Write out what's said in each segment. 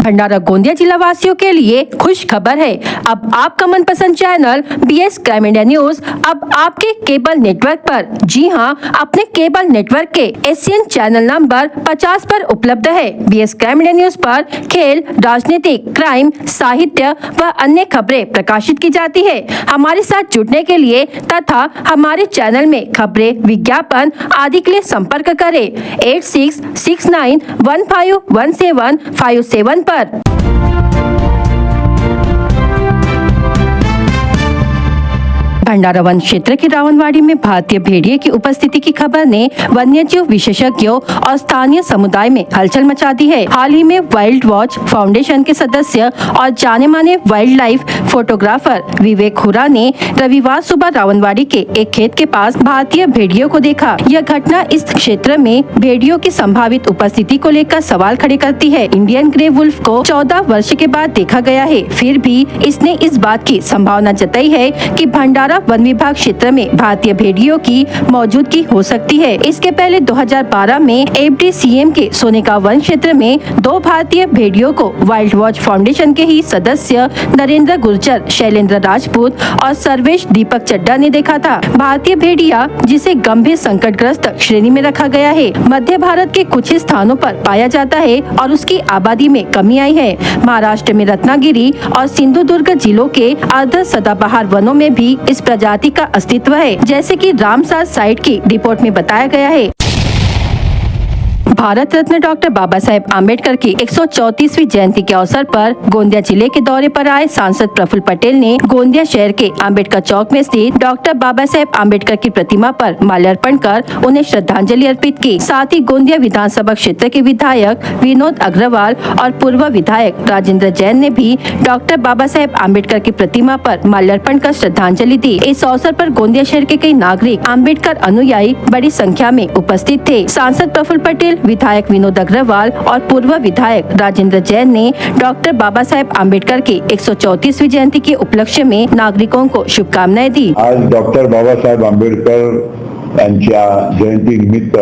भंडारा गोंदिया जिला वासियों के लिए खुश खबर है। अब आपका मनपसंद channel BS crime India news अब आपके केबल नेटवर्क पर, जी हां, अपने केबल नेटवर्क के ACN चैनल नंबर 50 पर उपलब्ध है। BS क्राइम इंडिया न्यूज पर खेल, राजनीतिक, क्राइम, साहित्य व अन्य खबरें प्रकाशित की जाती है। हमारे साथ जुड़ने के लिए तथा हमारे चैनल में खबरें, विज्ञापन आदि के लिए संपर्क करें 8669151757 पर। भंडारा वन क्षेत्र की रावणवाड़ी में भारतीय भेड़िए की उपस्थिति की खबर ने वन्यजीव विशेषज्ञों और स्थानीय समुदाय में हलचल मचा दी है। हाल ही में वाइल्ड वॉच फाउंडेशन के सदस्य और जाने माने वाइल्ड लाइफ फोटोग्राफर विवेक हुरा ने रविवार सुबह रावणवाड़ी के एक खेत के पास भारतीय भेड़ियों को देखा। यह घटना इस क्षेत्र में भेड़ियों की संभावित उपस्थिति को लेकर सवाल खड़े करती है। इंडियन ग्रे वुल्फ को 14 वर्ष के बाद देखा गया है, फिर भी इसने इस बात की संभावना जताई है कि भंडारा वन विभाग क्षेत्र में भारतीय भेड़ियों की मौजूदगी हो सकती है। इसके पहले 2012 में FDCM के सोनेका वन क्षेत्र में 2 भारतीय भेड़ियों को वाइल्ड वॉच फाउंडेशन के ही सदस्य नरेंद्र गुर्जर, शैलेंद्र राजपूत और सर्वेश दीपक चड्डा ने देखा था। भारतीय भेड़िया, जिसे गंभीर संकटग्रस्त श्रेणी में रखा गया है, मध्य भारत के कुछ ही स्थानों पर पाया जाता है और उसकी आबादी में कमी आई है। महाराष्ट्र में रत्नागिरी और सिंधुदुर्ग जिलों के अर्ध सदाबहार वनों में भी इस प्रजाति का अस्तित्व है, जैसे कि रामसार साइट की रिपोर्ट में बताया गया है। भारत रत्न डॉक्टर बाबा साहेब आम्बेडकर की 134वीं जयंती के अवसर पर गोंदिया जिले के दौरे पर आए सांसद प्रफुल्ल पटेल ने गोंदिया शहर के आम्बेडकर चौक में स्थित डॉक्टर बाबा साहेब आम्बेडकर की प्रतिमा पर माल्यार्पण कर उन्हें श्रद्धांजलि अर्पित की। साथ ही गोंदिया विधानसभा क्षेत्र के विधायक विनोद अग्रवाल और पूर्व विधायक राजेंद्र जैन ने भी डॉक्टर बाबा साहेब आम्बेडकर की प्रतिमा पर माल्यार्पण कर श्रद्धांजलि दी। इस अवसर पर गोंदिया शहर के कई नागरिक, आम्बेडकर अनुयायी बड़ी संख्या में उपस्थित थे। सांसद प्रफुल्ल पटेल, विधायक विनोद अग्रवाल और पूर्व विधायक राजेंद्र जैन ने डॉक्टर बाबा साहेब आम्बेडकर की 134वीं जयंती के उपलक्ष्य में नागरिकों को शुभकामनाएं दी। आज डॉक्टर बाबासाहेब आंबेडकर यांच्या जयंती निमित्त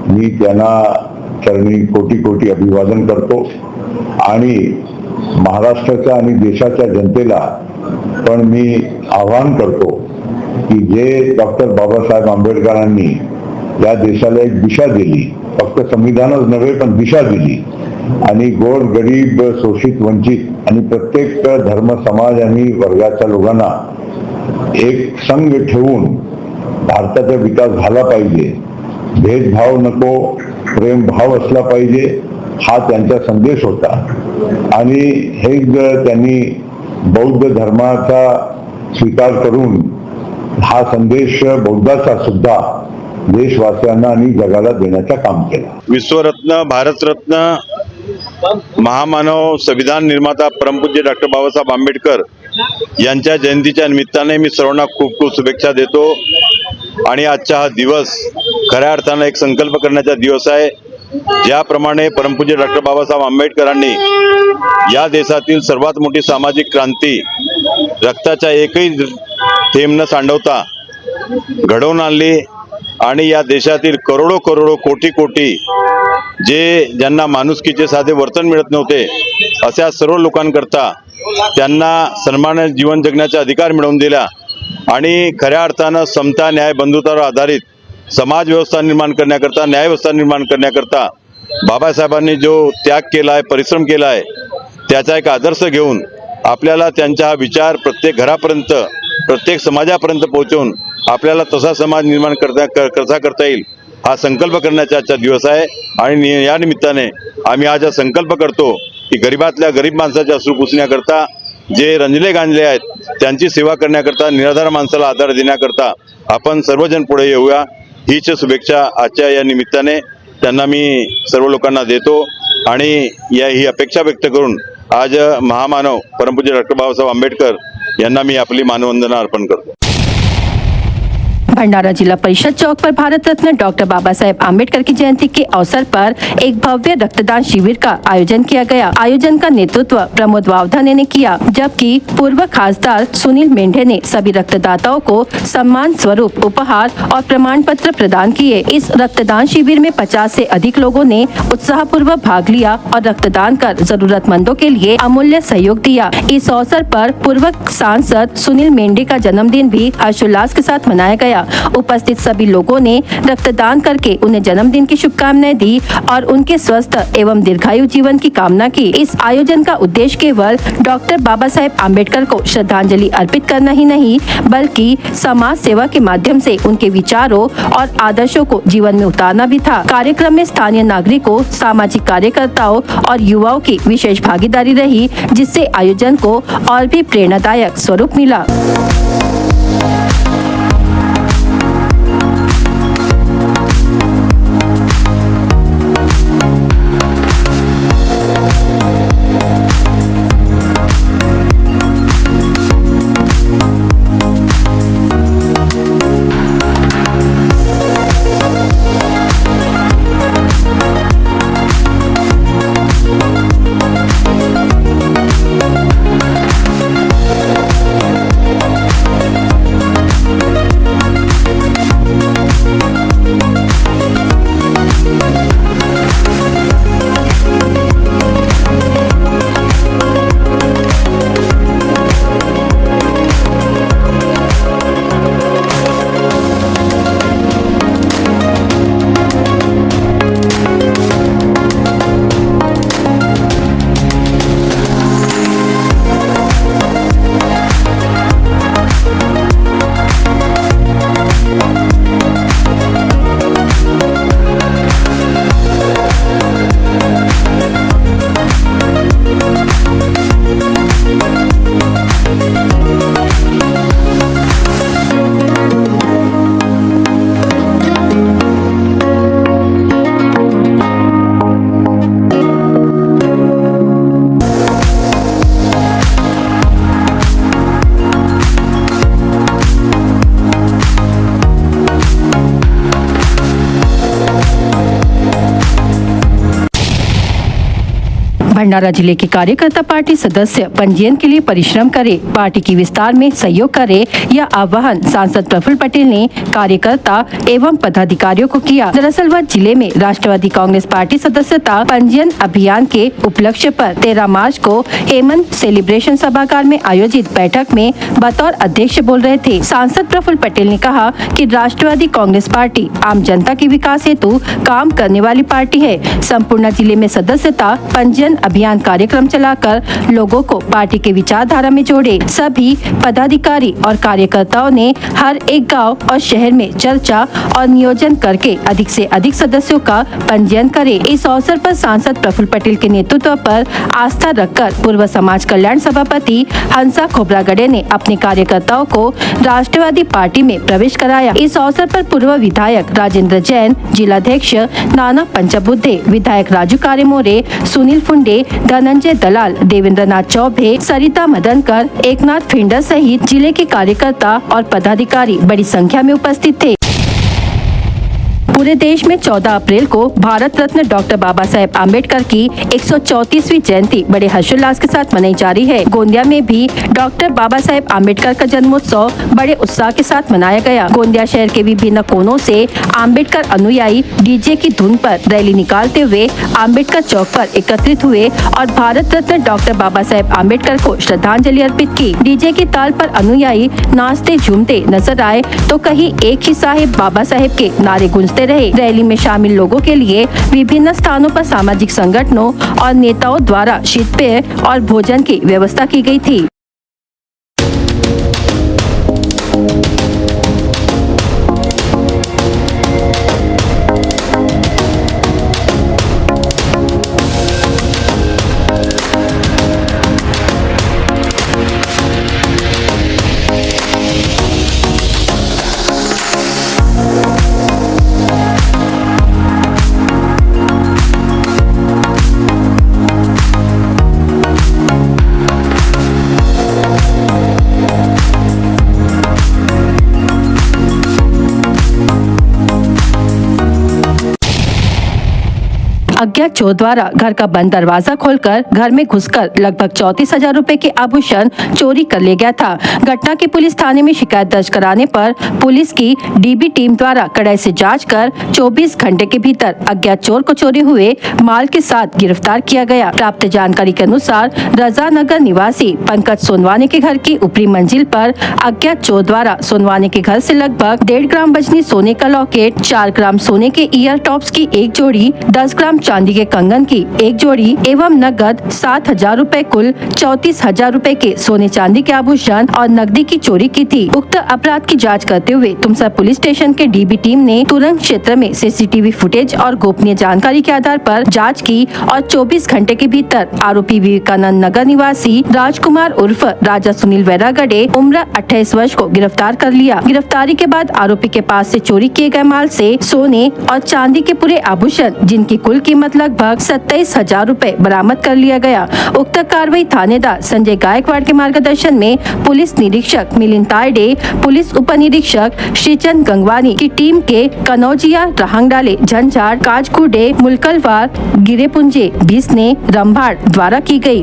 मी त्यांना चरणी कोटी कोटी अभिवादन करतो आणि महाराष्ट्राच्या आणि देशाच्या जनतेला पण मी आवाहन करतो की जे डॉक्टर बाबासाहेब आंबेडकरांनी या देशाला एक दिशा दिली, फक्त संविधानच नव्हे पण दिशा दिली आणि गोर गरीब, शोषित, वंचित आणि प्रत्येक धर्म, समाज आणि वर्गाच्या लोकांना एक संघ ठेवून भारताचा विकास झाला पाहिजे, भेदभाव नको, प्रेम भाव असला पाहिजे, हा त्यांचा संदेश होता। आणि हे त्यांनी बौद्ध धर्माचा स्वीकार करून हा संदेश बौद्धाचा सुद्धा देशवासियांना आणि जगाला देण्याचं काम केलं। विश्वरत्न, भारतरत्न, महामानव, संविधान निर्माता परमपूज्य डॉक्टर बाबासाहेब आंबेडकर यांच्या जयंतीच्या निमित्ताने मी सर्वांना खूप खूप शुभेच्छा देतो। आणि आजचा हा दिवस खऱ्या अर्थाने एक संकल्प करण्याचा दिवस आहे। ज्याप्रमाणे परमपूज्य डॉक्टर बाबासाहेब आंबेडकरांनी या देशातील सर्वात मोठी सामाजिक क्रांती रक्ताचा एकही थेंब न सांडवता घडवून आणली आणि या देशातील करोडो करोडो कोटी कोटी ज्यांना माणुसकीचे साधे वर्तन मिळत नव्हते, अशा सर्व लोकांकरता त्यांना सन्मानित जीवन जगण्याचा अधिकार मिळवून दिला आणि खऱ्या अर्थानं समता, न्याय, बंधुत्वावर आधारित समाज व्यवस्था निर्माण करण्याकरता, न्याय व्यवस्था निर्माण करण्याकरता बाबासाहेबांनी जो त्याग केला आहे, परिश्रम केला आहे, त्याचा एक आदर्श घेऊन आपल्याला त्यांचा हा विचार प्रत्येक घरापर्यंत, प्रत्येक समाजापर्यंत पोहोचवून आपल्याला तसा समाज निर्माण कसा करता येईल हा संकल्प करण्याचा आजचा दिवस आहे। आणि या निमित्ताने आम्ही आज हा संकल्प करतो की गरीबातल्या गरीब माणसाच्या अश्रू पुसण्याकरता, जे रंजले गांजले आहेत त्यांची सेवा करण्याकरता, निराधार माणसाला आधार देण्याकरता आपण सर्वजण पुढे येऊया, हीच शुभेच्छा आजच्या या निमित्ताने त्यांना मी सर्व लोकांना देतो। आणि ही अपेक्षा व्यक्त करून आज महामानव परमपूज्य डॉक्टर बाबासाहेब आंबेडकर यांना मी आपली मानवंदना अर्पण करतो। भंडारा जिला परिषद चौक पर भारत रत्न डॉक्टर बाबा साहेब आम्बेडकर की जयंती के अवसर पर एक भव्य रक्तदान शिविर का आयोजन किया गया। आयोजन का नेतृत्व प्रमोद वावधाने ने किया, जबकि पूर्व खासदार सुनील मेंढे ने सभी रक्तदाताओं को सम्मान स्वरूप उपहार और प्रमाण पत्र प्रदान किए। इस रक्तदान शिविर में 50 से अधिक लोगों ने उत्साहपूर्वक भाग लिया और रक्तदान कर जरूरतमंदों के लिए अमूल्य सहयोग दिया। इस अवसर पर पूर्व सांसद सुनील मेंढे का जन्मदिन भी हर्षोल्लास के साथ मनाया गया। उपस्थित सभी लोगों ने रक्तदान करके उन्हें जन्मदिन की शुभकामनाएं दी और उनके स्वस्थ एवं दीर्घायु जीवन की कामना की। इस आयोजन का उद्देश्य केवल डॉक्टर बाबा साहेब आम्बेडकर को श्रद्धांजलि अर्पित करना ही नहीं, बल्कि समाज सेवा के माध्यम से उनके विचारों और आदर्शों को जीवन में उतारना भी था। कार्यक्रम में स्थानीय नागरिकों, सामाजिक कार्यकर्ताओं और युवाओं की विशेष भागीदारी रही, जिससे आयोजन को और भी प्रेरणादायक स्वरूप मिला। भंडारा जिले के कार्यकर्ता पार्टी सदस्य पंजीयन के लिए परिश्रम करे, पार्टी की विस्तार में सहयोग करे, यह आह्वान सांसद प्रफुल्ल पटेल ने कार्यकर्ता एवं पदाधिकारियों को किया। दरअसल वह जिले में राष्ट्रवादी कांग्रेस पार्टी सदस्यता पंजीयन अभियान के उपलक्ष्य पर 13 मार्च को हेमंत सेलिब्रेशन सभागार में आयोजित बैठक में बतौर अध्यक्ष बोल रहे थे। सांसद प्रफुल्ल पटेल ने कहा कि राष्ट्रवादी कांग्रेस पार्टी आम जनता के विकास हेतु काम करने वाली पार्टी है। संपूर्ण जिले में सदस्यता पंजीयन अभियान कार्यक्रम चलाकर लोगों को पार्टी के विचारधारा में जोड़े। सभी पदाधिकारी और कार्यकर्ताओं ने हर एक गांव और शहर में चर्चा और नियोजन करके अधिक से अधिक सदस्यों का पंजीयन करे। इस अवसर पर सांसद प्रफुल्ल पटेल के नेतृत्व पर आस्था रखकर पूर्व समाज कल्याण सभापति हंसा खोबरागड़े ने अपने कार्यकर्ताओं को राष्ट्रवादी पार्टी में प्रवेश कराया। इस अवसर पर पूर्व विधायक राजेंद्र जैन, जिलाध्यक्ष नाना पंचबुद्धे, विधायक राजू कारेमोरे, सुनील फुंडे, धनंजय दलाल, देवेंद्र नाथ चौबे, सरिता मदनकर, एकनाथ फिंडर सहित जिले के कार्यकर्ता और पदाधिकारी बड़ी संख्या में उपस्थित थे। पूरे देश में 14 अप्रैल को भारत रत्न डॉक्टर बाबा साहेब आम्बेडकर की 134वीं जयंती बड़े हर्षोल्लास के साथ मनाई जा रही है। गोंदिया में भी डॉक्टर बाबा साहेब आम्बेडकर का जन्मोत्सव बड़े उत्साह के साथ मनाया गया। गोंदिया शहर के विभिन्न कोनों से आम्बेडकर अनुयायी डीजे की धुन पर रैली निकालते हुए आम्बेडकर चौक पर एकत्रित हुए और भारत रत्न डॉक्टर बाबा साहेब आम्बेडकर को श्रद्धांजलि अर्पित की। डीजे की ताल पर अनुयायी नाचते झूमते नजर आए तो कहीं एक ही साहेब बाबा साहेब के नारे गूंजते रहे। रैली में शामिल लोगों के लिए विभिन्न स्थानों पर सामाजिक संगठनों और नेताओं द्वारा शीतपेय और भोजन की व्यवस्था की गई थी। अज्ञात चोर द्वारा घर का बंद दरवाजा खोलकर घर में घुसकर लगभग 34,000 रुपए के आभूषण चोरी कर ले गया था। घटना की पुलिस थाने में शिकायत दर्ज कराने पर पुलिस की डीबी टीम द्वारा कड़ाई से जांच कर 24 घंटे के भीतर अज्ञात चोर को चोरी हुए माल के साथ गिरफ्तार किया गया। प्राप्त जानकारी के अनुसार रजा नगर निवासी पंकज सोनवानी के घर की ऊपरी मंजिल पर अज्ञात चोर द्वारा सोनवानी के घर से लगभग 1.5 ग्राम वजनी सोने का लॉकेट, 4 ग्राम सोने के ईयर टॉप्स की एक जोड़ी, 10 ग्राम चांदी के कंगन की एक जोड़ी एवं नगद 7,000 रुपए कुल 34,000 रुपए के सोने चांदी के आभूषण और नकदी की चोरी की थी। उक्त अपराध की जांच करते हुए तुमसर पुलिस स्टेशन के डीबी टीम ने तुरंत क्षेत्र में सीसीटीवी फुटेज और गोपनीय जानकारी के आधार पर जांच की और 24 घंटे के भीतर आरोपी विवेकानंद नगर निवासी राजकुमार उर्फ राजा सुनील वैरागड़े उम्र 28 वर्ष को गिरफ्तार कर लिया। गिरफ्तारी के बाद आरोपी के पास से चोरी किए गए माल से सोने और चांदी के पूरे आभूषण जिनकी कुल कीमत लगभग 27,000 रुपए बरामद कर लिया गया। उक्त कार्रवाई थानेदार संजय गायकवाड़ के मार्गदर्शन में पुलिस निरीक्षक मिलिंद तायडे, पुलिस उप निरीक्षक श्रीचंद गंगवानी की टीम के कनौजिया, रहंगडाले, झंझाड़, काजगुडे, मुलकलवार, गिरेपुंजे, बिसने, रंभाड़ द्वारा की गई।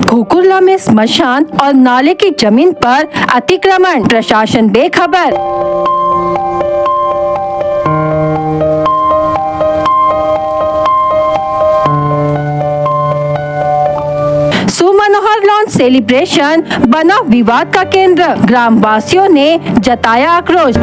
खोकुरला में स्मशान और नाले की जमीन पर अतिक्रमण, प्रशासन बेखबर। सुमनोहर लॉन सेलिब्रेशन बना विवाद का केंद्र, ग्राम वासियों ने जताया आक्रोश।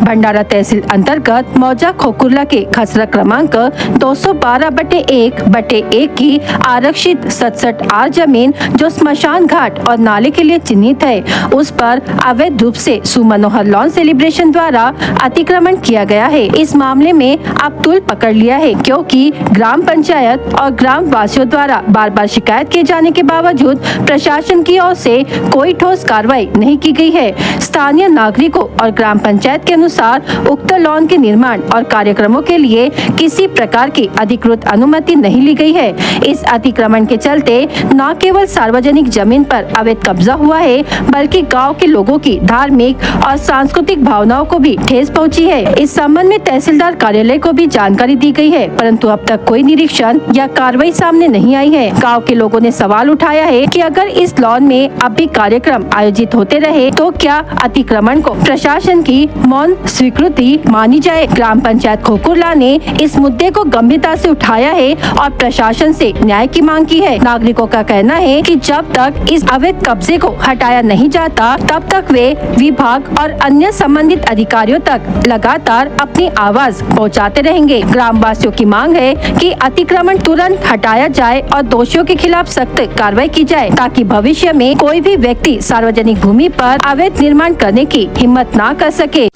भंडारा तहसील अंतर्गत मौजा खोकुरला के खसरा क्रमांक 212/1/1 की आरक्षित 67 आर जमीन जो स्मशान घाट और नाले के लिए चिन्हित है, उस पर अवैध रूप से सुमनोहर लॉन सेलिब्रेशन द्वारा अतिक्रमण किया गया है। इस मामले में अब तूल पकड़ लिया है, क्योंकि ग्राम पंचायत और ग्राम वासियों द्वारा बार बार शिकायत किए जाने के बावजूद प्रशासन की ओर से कोई ठोस कार्रवाई नहीं की गई है। स्थानीय नागरिकों और ग्राम पंचायत के अनुसार उक्त लॉन के निर्माण और कार्यक्रमों के लिए किसी प्रकार की अधिकृत अनुमति नहीं ली गई है। इस अतिक्रमण के चलते न केवल सार्वजनिक जमीन पर अवैध कब्जा हुआ है, बल्कि गांव के लोगों की धार्मिक और सांस्कृतिक भावनाओं को भी ठेस पहुंची है। इस संबंध में तहसीलदार कार्यालय को भी जानकारी दी गई है, परंतु अब तक कोई निरीक्षण या कार्रवाई सामने नहीं आई है। गाँव के लोगों ने सवाल उठाया है कि अगर इस लॉन में अब भी कार्यक्रम आयोजित होते रहे तो क्या अतिक्रमण को प्रशासन की मौन स्वीकृति मानी जाए। ग्राम पंचायत खोकुरला ने इस मुद्दे को गंभीरता से उठाया है और प्रशासन से न्याय की मांग की है। नागरिकों का कहना है कि जब तक इस अवैध कब्जे को हटाया नहीं जाता, तब तक वे विभाग और अन्य संबंधित अधिकारियों तक लगातार अपनी आवाज पहुंचाते रहेंगे। ग्राम वासियों की मांग है कि अतिक्रमण तुरंत हटाया जाए और दोषियों के खिलाफ सख्त कार्रवाई की जाए, ताकि भविष्य में कोई भी व्यक्ति सार्वजनिक भूमि पर अवैध निर्माण करने की हिम्मत न कर सके।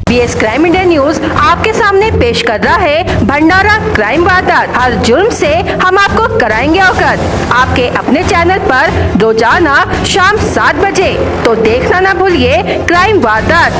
BS क्राइम इंडिया न्यूज आपके सामने पेश कर रहा है भंडारा क्राइम वारदात। हर जुर्म से हम आपको कराएंगे अवगत। आपके अपने चैनल पर रोजाना शाम 7 बजे, तो देखना ना भूलिए क्राइम वारदात।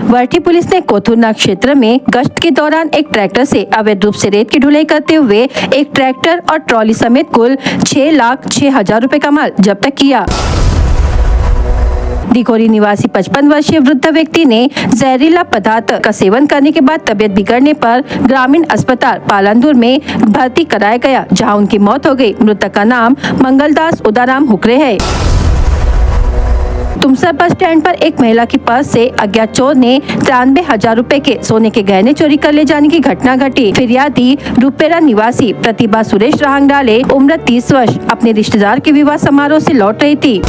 वर्ठी पुलिस ने कोथुरनाग क्षेत्र में गश्त के दौरान एक ट्रैक्टर से अवैध रूप से रेत की ढुलाई करते हुए एक ट्रैक्टर और ट्रॉली समेत कुल 6,06,000 रुपए का माल जब्त किया। दिकोरी निवासी 55 वर्षीय वृद्ध व्यक्ति ने जहरीला पदार्थ का सेवन करने के बाद तबियत बिगड़ने पर ग्रामीण अस्पताल पालनपुर में भर्ती कराया गया, जहां उनकी मौत हो गई। मृतक का नाम मंगलदास उदाराम हुक्रे है। तुमसर बस स्टैंड पर एक महिला की पर्स से अज्ञात चोर ने 93,000 रुपए के सोने के गहने चोरी कर ले जाने की घटना घटी। फिरियादी रुपेरा निवासी प्रतिभा सुरेश रहंगडाले उम्र 30 वर्ष अपने रिश्तेदार के विवाह समारोह से लौट रही थी।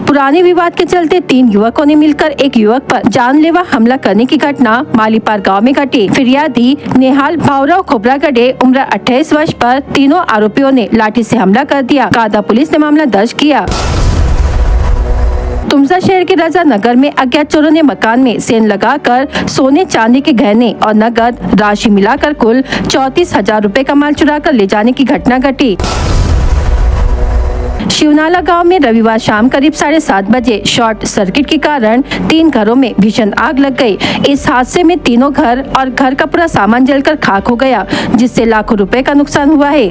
पुराने विवाद के चलते 3 युवकों ने मिलकर एक युवक पर जानलेवा हमला करने की घटना मालीपार गांव में घटी। फिरियादी नेहाल भावराव खोबरागढ़े उम्र 28 वर्ष पर तीनों आरोपियों ने लाठी से हमला कर दिया। कादा पुलिस ने मामला दर्ज किया। तुमसा शहर के रजा नगर में अज्ञात चोरों ने मकान में सेन लगाकर सोने चांदी के गहने और नगद राशि मिलाकर कुल 34,000 रुपए का माल चुरा कर ले जाने की घटना घटी। शिवनाला गांव में रविवार शाम करीब 7:30 बजे शॉर्ट सर्किट के कारण 3 घरों में भीषण आग लग गई। इस हादसे में तीनों घर और घर का पूरा सामान जलकर खाक हो गया, जिससे लाखों रुपए का नुकसान हुआ है।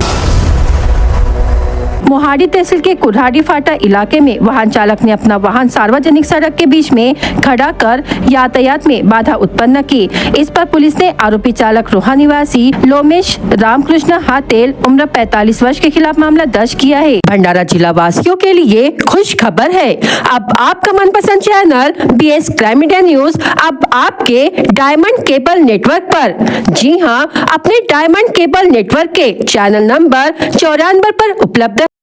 मोहाड़ी तहसील के कुल्हाड़ी फाटा इलाके में वाहन चालक ने अपना वाहन सार्वजनिक सड़क के बीच में खड़ा कर यातायात में बाधा उत्पन्न की। इस पर पुलिस ने आरोपी चालक रोहा निवासी लोमेश रामकृष्ण हातेल उम्र 45 वर्ष के खिलाफ मामला दर्ज किया है। भंडारा जिला वासियों के लिए खुश खबर है। अब आपका मनपसंद channel BS crime media news अब आपके डायमंड केबल नेटवर्क पर। जी हां, अपने डायमंड केबल नेटवर्क के चैनल नंबर 94 पर उपलब्ध